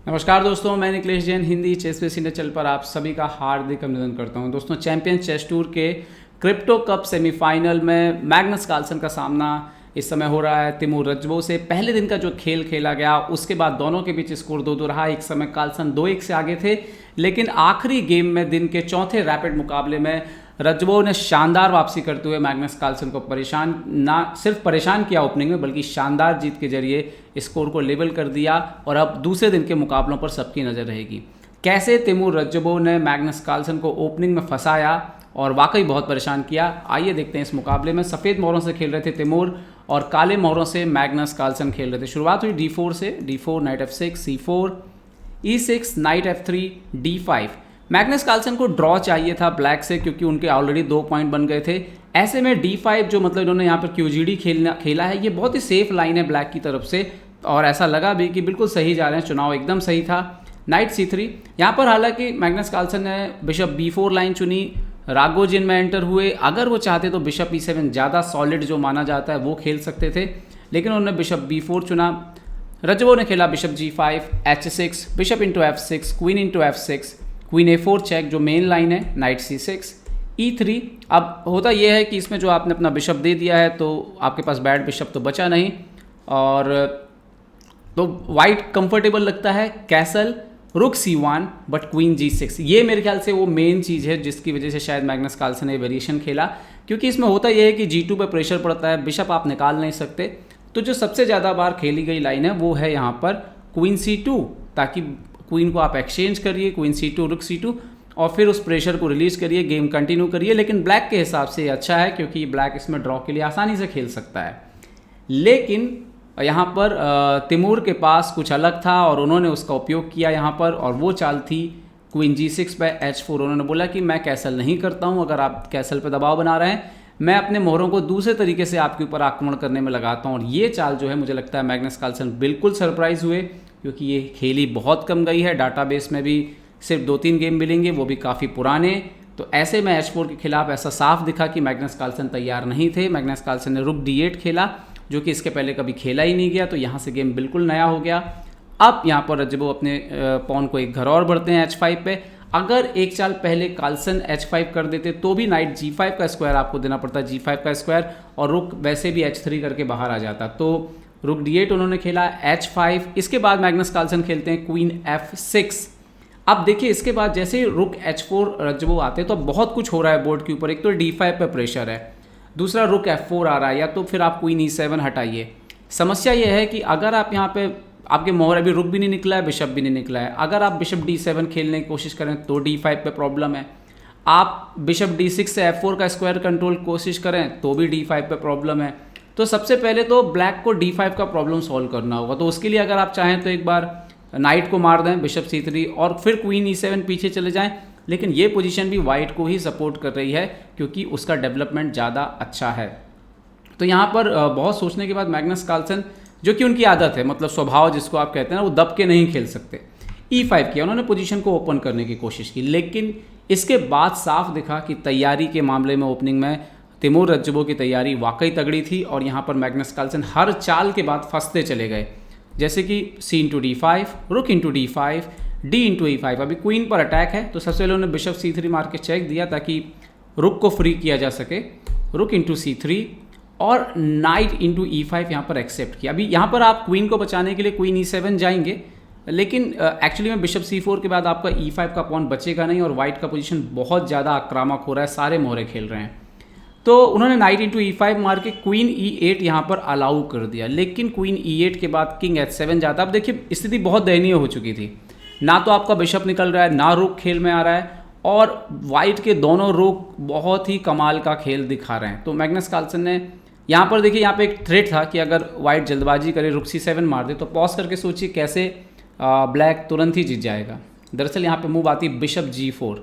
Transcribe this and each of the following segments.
नमस्कार दोस्तों, मैं निखिलेश जैन हिंदी चेस पे सीनियर चैनल पर आप सभी का हार्दिक अभिनंदन करता हूं। दोस्तों, चैंपियन चेस टूर के क्रिप्टो कप सेमीफाइनल में मैग्नस कार्लसन का सामना इस समय हो रहा है तिमूर रज्बो से। पहले दिन का जो खेल खेला गया उसके बाद दोनों के बीच स्कोर 2-2 रहा। एक समय कार्लसन 2-1 से आगे थे, लेकिन आखिरी गेम में दिन के चौथे रैपिड मुकाबले में रज्बो ने शानदार वापसी करते हुए मैग्नस कार्लसन को सिर्फ परेशान किया ओपनिंग में, बल्कि शानदार जीत के जरिए स्कोर को लेवल कर दिया। और अब दूसरे दिन के मुकाबलों पर सबकी नज़र रहेगी कैसे तिमूर रज्बो ने मैग्नस कार्लसन को ओपनिंग में फंसाया और वाकई बहुत परेशान किया। आइए देखते हैं इस मुकाबले में। सफ़ेद मोहरों से खेल रहे थे तिमूर और काले मोहरों से मैग्नस कार्लसन खेल रहे थे। शुरुआत हुई D4 से, D4 knight F6, C4, E6 knight F3, D5। Magnus Carlsen को ड्रॉ चाहिए था ब्लैक से, क्योंकि उनके ऑलरेडी 2 पॉइंट बन गए थे। ऐसे में D5 जो मतलब इन्होंने यहाँ पर QGD खेला है, ये बहुत ही सेफ लाइन है ब्लैक की तरफ से, और ऐसा लगा भी कि बिल्कुल सही जा रहे हैं, चुनाव एकदम सही था। नाइट C3 यहाँ पर हालांकि मैग्नस कार्लसन ने बिशप B4 लाइन चुनी, रागोजिन में एंटर हुए। अगर वो चाहते तो बिशप E7 ज़्यादा सॉलिड जो माना जाता है वो खेल सकते थे, लेकिन उन्होंने बिशप B4 चुना। रज्बो ने खेला bishop G5, H6, bishop into F6, queen into F6, queen A4 check जो मेन लाइन है, नाइट C6, E3। अब होता यह है कि इसमें जो आपने अपना बिशप दे दिया है तो आपके पास बैड बिशप तो बचा नहीं, और तो वाइट कंफर्टेबल लगता है। कैसल, रुक C1 बट क्वीन G6, ये मेरे ख्याल से वो मेन चीज़ है जिसकी वजह से शायद मैग्नस कार्लसन ने वेरिएशन खेला, क्योंकि इसमें होता यह है कि G2 पे प्रेशर पड़ता है, बिशप आप निकाल नहीं सकते। तो जो सबसे ज़्यादा बार खेली गई लाइन है वो है यहाँ पर क्वीन C2, ताकि क्वीन को आप एक्सचेंज करिए, क्वीन C2, रुक C2, और फिर उस प्रेशर को रिलीज करिए, गेम कंटिन्यू करिए। लेकिन ब्लैक के हिसाब से अच्छा है, क्योंकि ब्लैक इसमें ड्रॉ के लिए आसानी से खेल सकता है। लेकिन यहाँ पर तिमूर के पास कुछ अलग था और उन्होंने उसका उपयोग किया यहाँ पर, और वो चाल थी क्वीन G6 पे H4। उन्होंने बोला कि मैं कैसल नहीं करता हूँ, अगर आप कैसल पे दबाव बना रहे हैं, मैं अपने मोहरों को दूसरे तरीके से आपके ऊपर आक्रमण करने में लगाता हूँ। और ये चाल जो है, मुझे लगता है मैग्नस कार्लसन बिल्कुल सरप्राइज हुए, क्योंकि ये खेली बहुत कम गई है। डाटाबेस में भी सिर्फ 2-3 गेम मिलेंगे, वो भी काफ़ी पुराने। तो ऐसे में H4 के खिलाफ ऐसा साफ दिखा कि मैग्नस कार्लसन तैयार नहीं थे। मैग्नस कार्लसन ने रुक D8 खेला, जो कि इसके पहले कभी खेला ही नहीं गया, तो यहाँ से गेम बिल्कुल नया हो गया। अब यहाँ पर रज्बो अपने पॉन को एक घर और बढ़ते हैं H5 पे। अगर एक चाल पहले कार्लसन H5 कर देते तो भी नाइट G5 का स्क्वायर आपको देना पड़ता, G5 का स्क्वायर, और रुक वैसे भी H3 करके बाहर आ जाता। तो रुक D8 उन्होंने खेला, H5। इसके बाद मैग्नस कार्लसन खेलते हैं क्वीन F6। अब देखिए, इसके बाद जैसे ही रुक H4 रज्बो आते हैं तो बहुत कुछ हो रहा है बोर्ड के ऊपर। एक तो D5 पे प्रेशर है, दूसरा रुक F4 आ रहा है, या तो फिर आप क्वीन E7 हटाइए। समस्या यह है कि अगर आप यहाँ पे, आपके मोहर अभी रुक भी नहीं निकला है, बिशप भी नहीं निकला है, अगर आप बिशप D7 खेलने की कोशिश करें तो D5 पे प्रॉब्लम है। आप बिशप D6 से F4 का स्क्वायर कंट्रोल कोशिश करें तो भी D5 पे प्रॉब्लम है। तो सबसे पहले तो ब्लैक को D5 का प्रॉब्लम सॉल्व करना होगा। तो उसके लिए अगर आप चाहें तो एक बार नाइट को मार दें बिशप C3 और फिर क्वीन E7 पीछे चले जाएं, लेकिन ये पोजीशन भी वाइट को ही सपोर्ट कर रही है, क्योंकि उसका डेवलपमेंट ज़्यादा अच्छा है। तो यहाँ पर बहुत सोचने के बाद मैग्नस कार्लसन, जो कि उनकी आदत है, मतलब स्वभाव जिसको आप कहते हैं ना, वो दब के नहीं खेल सकते, E5 किया। उन्होंने पोजीशन को ओपन करने की कोशिश की, लेकिन इसके बाद साफ दिखा कि तैयारी के मामले में ओपनिंग में तिमूर रज्बो की तैयारी वाकई तगड़ी थी। और यहाँ पर मैग्नस कार्लसन हर चाल के बाद फंसते चले गए, जैसे कि C इंटू D5, रुक into D5, D into E5। अभी क्वीन पर अटैक है, तो सबसे पहले उन्होंने बिशप C3 मार के चेक दिया ताकि रुक को फ्री किया जा सके। रुक इंटू C3 और नाइट इंटू E5 यहाँ पर एक्सेप्ट किया। अभी यहाँ पर आप क्वीन को बचाने के लिए क्वीन E7 जाएंगे, लेकिन एक्चुअली में बिशप C4 के बाद आपका E5 का पॉन बचेगा नहीं, और वाइट का पोजीशन बहुत ज़्यादा आक्रामक हो रहा है, सारे मोहरे खेल रहे हैं। तो उन्होंने नाइट इंटू E5 मार के क्वीन E8 यहाँ पर अलाउ कर दिया, लेकिन क्वीन E8 के बाद किंग H7 जाता। अब देखिए, स्थिति बहुत दयनीय हो चुकी थी, ना तो आपका बिशप निकल रहा है, ना रुक खेल में आ रहा है, और वाइट के दोनों रुक बहुत ही कमाल का खेल दिखा रहे हैं। तो मैग्नस कार्लसन ने यहाँ पर, देखिए, यहाँ पे एक थ्रेट था कि अगर वाइट जल्दबाजी करे, रुक C7 मार दे, तो पॉज करके सोचिए कैसे ब्लैक तुरंत ही जीत जाएगा। दरअसल यहाँ पे मूव आती बिशप G4।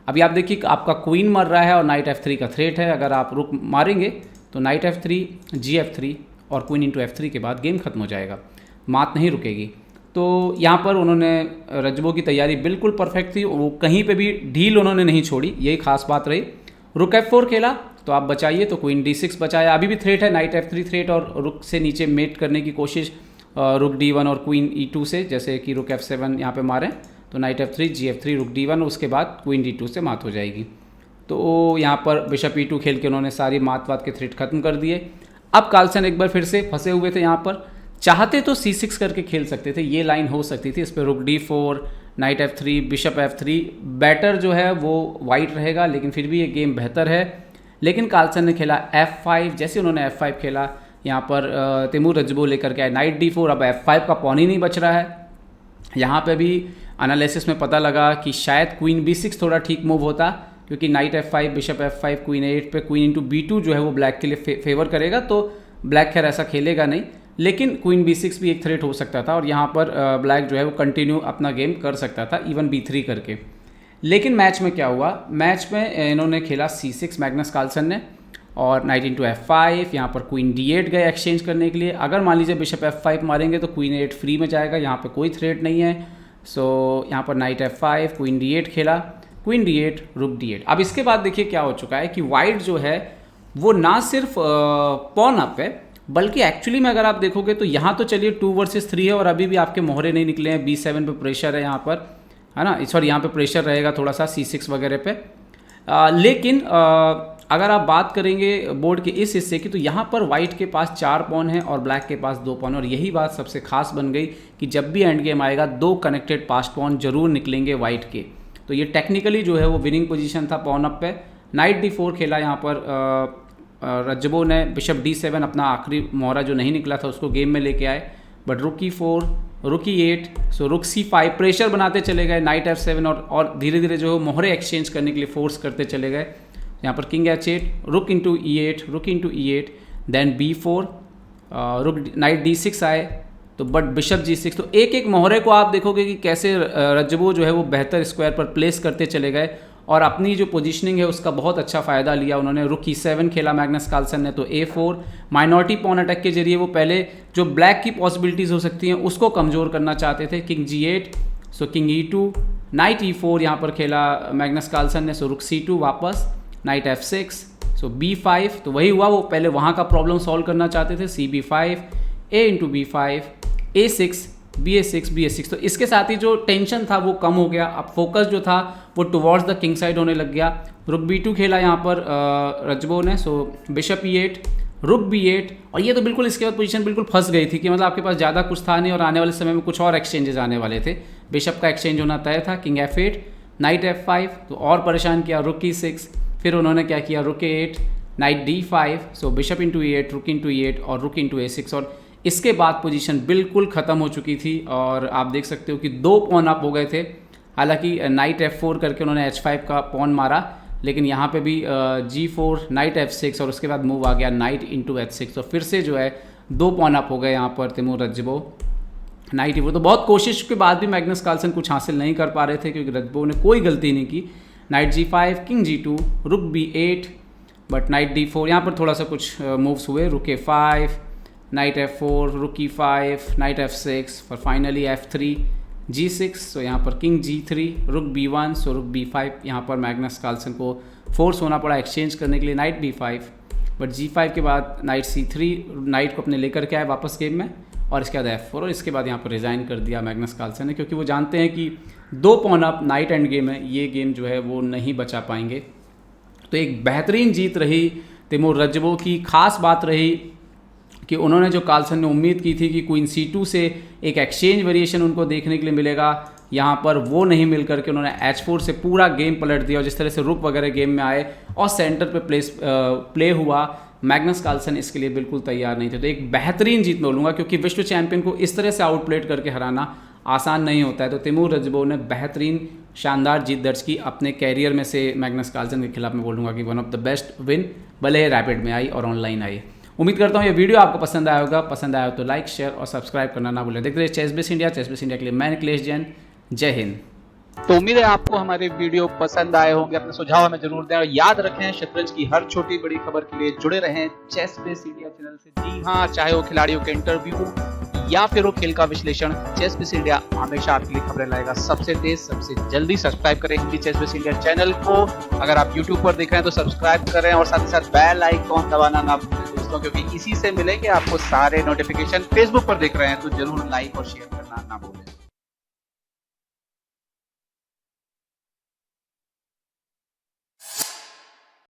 अभी आप देखिए, आपका क्वीन मर रहा है और नाइट F3 का थ्रेट है। अगर आप रुक मारेंगे तो नाइट F3, G F3 और क्वीन इंटू F3 के बाद गेम खत्म हो जाएगा, मात नहीं रुकेगी। तो यहाँ पर उन्होंने, रज्बो की तैयारी बिल्कुल परफेक्ट थी, वो कहीं पे भी ढील उन्होंने नहीं छोड़ी, यही खास बात रही। रुक F4 खेला तो आप बचाइए, तो क्वीन D6 बचाया। अभी भी थ्रेट है, नाइट F3 थ्रेट, और रुक से नीचे मेट करने की कोशिश रुक D1 और क्वीन E2 से, जैसे कि रुक F7 यहाँ पे मारें तो नाइट F3 G3 रुक D1, उसके बाद क्वीन D2 से मात हो जाएगी। तो यहाँ पर बिशप E2 खेल के उन्होंने सारी मात के थ्रेट खत्म कर दिए। अब कार्लसन एक बार फिर से फंसे हुए थे यहाँ पर, चाहते तो C6 करके खेल सकते थे, ये लाइन हो सकती थी। इस पर रुक D4 night F3 bishop F3, better जो है वो वाइट रहेगा, लेकिन फिर भी ये गेम बेहतर है। लेकिन कार्लसन ने खेला F5, जैसे उन्होंने F5 खेला यहाँ पर तैमूर रजबो लेकर के आए नाइट D4। अब F5 का पॉन ही नहीं बच रहा है। यहाँ पे भी एनालिसिस में पता लगा कि शायद क्वीन B6 थोड़ा ठीक मूव होता, क्योंकि night F5 bishop F5 queen A8 पे क्वीन इंटू B2 जो है वो ब्लैक के लिए फेवर करेगा, तो ब्लैक खैर ऐसा खेलेगा नहीं, लेकिन क्वीन B6 भी एक थ्रेट हो सकता था और यहाँ पर ब्लैक जो है वो कंटिन्यू अपना गेम कर सकता था इवन B3 करके। लेकिन मैच में क्या हुआ, मैच में इन्होंने खेला C6 मैग्नस कार्लसन ने, और नाइट इंटू F5, यहाँ पर क्वीन D8 गए एक्सचेंज करने के लिए। अगर मान लीजिए बिशप F5 मारेंगे तो क्वीन A8 फ्री में जाएगा, यहाँ पे कोई थ्रेट नहीं है। सो यहाँ पर नाइट F5 क्वीन D8 खेला, क्वीन D8 रुक D8। अब इसके बाद देखिए क्या हो चुका है कि वाइट जो है वो ना सिर्फ पॉन अप है, बल्कि एक्चुअली में अगर आप देखोगे तो यहाँ तो चलिए 2 वर्सेस 3 है और अभी भी आपके मोहरे नहीं निकले हैं। B7 पे प्रेशर है यहाँ पर, है ना, सॉरी यहाँ पे प्रेशर रहेगा थोड़ा सा C6 वगैरह पे। लेकिन अगर आप बात करेंगे बोर्ड के इस हिस्से की, तो यहाँ पर वाइट के पास 4 पॉन है और ब्लैक के पास 2 पॉन, और यही बात सबसे खास बन गई कि जब भी एंड गेम आएगा 2 कनेक्टेड पास पॉन जरूर निकलेंगे वाइट के। तो ये टेक्निकली जो है वो विनिंग पोजीशन था पॉन अप पे। नाइट D4 खेला यहाँ पर रजबो ने, बिशप D7 अपना आखिरी मोहरा जो नहीं निकला था उसको गेम में लेके आए, बट रुक E4 रुक E8, सो रुक C5 प्रेशर बनाते चले गए। नाइट F7 और धीरे धीरे जो मोहरे एक्सचेंज करने के लिए फोर्स करते चले गए। यहाँ पर किंग H8 रुक इंटू E8 रुक इंटू E8, देन B4 रुक नाइट D6 आए, तो बट बिशप G6। तो एक एक मोहरे को आप देखोगे कि कैसे रजबो जो है वो बेहतर स्क्वायर पर प्लेस करते चले गए और अपनी जो पोजीशनिंग है उसका बहुत अच्छा फ़ायदा लिया उन्होंने। रुक E7 खेला मैग्नस कार्लसन ने, तो A4 माइनॉरिटी पॉन अटैक के जरिए वो पहले जो ब्लैक की पॉसिबिलिटीज़ हो सकती हैं उसको कमज़ोर करना चाहते थे। किंग G8, सो किंग E2 नाइट E4 यहाँ पर खेला मैग्नस कार्लसन ने, सो रुक C2 वापस, नाइट F6, सो B5। तो वही हुआ, वो पहले वहाँ का प्रॉब्लम सॉल्व करना चाहते थे। CB5 A into B5 A6 BA6 BA6। तो इसके साथ ही जो टेंशन था वो कम हो गया, अब फोकस जो था वो टुवर्ड्स द किंग साइड होने लग गया। रुक B2 खेला यहाँ पर रजबो ने, सो बिशप E8 रुक B8, और ये तो बिल्कुल इसके बाद पोजीशन बिल्कुल फंस गई थी कि मतलब आपके पास ज़्यादा कुछ था नहीं और आने वाले समय में कुछ और एक्सचेंजेस आने वाले थे। बिशप का एक्सचेंज होना तय था। किंग F8 नाइट F5, तो और परेशान किया। रुक E6, फिर उन्होंने क्या किया, रुक A8 नाइट D5, सो बिशप इंटू E8 रुक इंटू E8 और रुक इंटू A6, और इसके बाद पोजीशन बिल्कुल ख़त्म हो चुकी थी। और आप देख सकते हो कि 2 पॉन अप हो गए थे। हालांकि नाइट F4 करके उन्होंने H5 का पॉन मारा, लेकिन यहाँ पे भी G4 नाइट F6 और उसके बाद मूव आ गया नाइट इंटू H6, तो फिर से जो है 2 पॉन अप हो गए यहाँ पर तैमूर रजबो नाइट E4। तो बहुत कोशिश के बाद भी मैग्नस कार्लसन कुछ हासिल नहीं कर पा रहे थे, क्योंकि रजबो ने कोई गलती नहीं की। नाइट G5 किंग G2 रुक B8, बट नाइट D4 यहाँ पर थोड़ा सा कुछ मूव्स हुए। रुक A5 नाइट F4 रुक E5 नाइट F6 और फाइनली F3 G6, सो यहाँ पर किंग G3 रुक B1, सो रुक B5। यहाँ पर मैग्नस कार्लसन को फोर्स होना पड़ा एक्सचेंज करने के लिए नाइट B5, बट G5 के बाद नाइट C3 नाइट को अपने लेकर के आए वापस गेम में, और इसके बाद F4, और इसके बाद यहाँ पर रिज़ाइन कर दिया मैग्नस कार्लसन ने, क्योंकि वो जानते हैं कि 2 pawn up knight endgame है, ये गेम जो है वो नहीं बचा पाएंगे। तो एक बेहतरीन जीत रही तैमूर रजबो की। खास बात रही कि उन्होंने जो कार्लसन ने उम्मीद की थी कि क्वीन C2 से एक एक्सचेंज वेरिएशन उनको देखने के लिए मिलेगा, यहाँ पर वो नहीं मिल करके उन्होंने H4 से पूरा गेम पलट दिया, और जिस तरह से रुक वगैरह गेम में आए और सेंटर पे प्ले हुआ, मैग्नस कार्लसन इसके लिए बिल्कुल तैयार नहीं थे। तो एक बेहतरीन जीत मैं बोलूँगा, क्योंकि विश्व चैंपियन को इस तरह से आउटप्लेट करके हराना आसान नहीं होता है। तो तैमूर रजबो ने बेहतरीन शानदार जीत दर्ज की अपने कैरियर में से। मैग्नस कार्लसन के खिलाफ मैं बोलूँगा कि one of the best win, भले रैपिड में आई और ऑनलाइन आई। उम्मीद करता हूँ ये वीडियो आपको पसंद आया होगा। पसंद आया हो तो लाइक शेयर और सब्सक्राइब करना ना भूलें। देखते रहिए चेसबेस इंडिया। चेसबेस इंडिया के लिए मैं निखिलेश जैन, जय हिंद। तो उम्मीद है आपको हमारे वीडियो पसंद आए होंगे। अपने सुझाव हमें जरूर दें, और याद रखें शतरंज की हर छोटी बड़ी खबर के लिए जुड़े रहें चेसबेस इंडिया चैनल से। जी हाँ, चाहे वो खिलाड़ियों के इंटरव्यू या फिर वो खेल का विश्लेषण, चेसबेस इंडिया हमेशा आपके लिए खबरें लाएगा सबसे तेज सबसे जल्दी। सब्सक्राइब करें हिंदी चेसबेस इंडिया चैनल को। अगर आप यूट्यूब पर देख रहे हैं तो सब्सक्राइब करें और साथ ही साथ बेल आइकॉन दबाना ना भूलें। दोस्तों, क्योंकि इसी से मिलेंगे आपको सारे नोटिफिकेशन। फेसबुक पर देख रहे हैं तो जरूर लाइक और शेयर करना ना भूलें।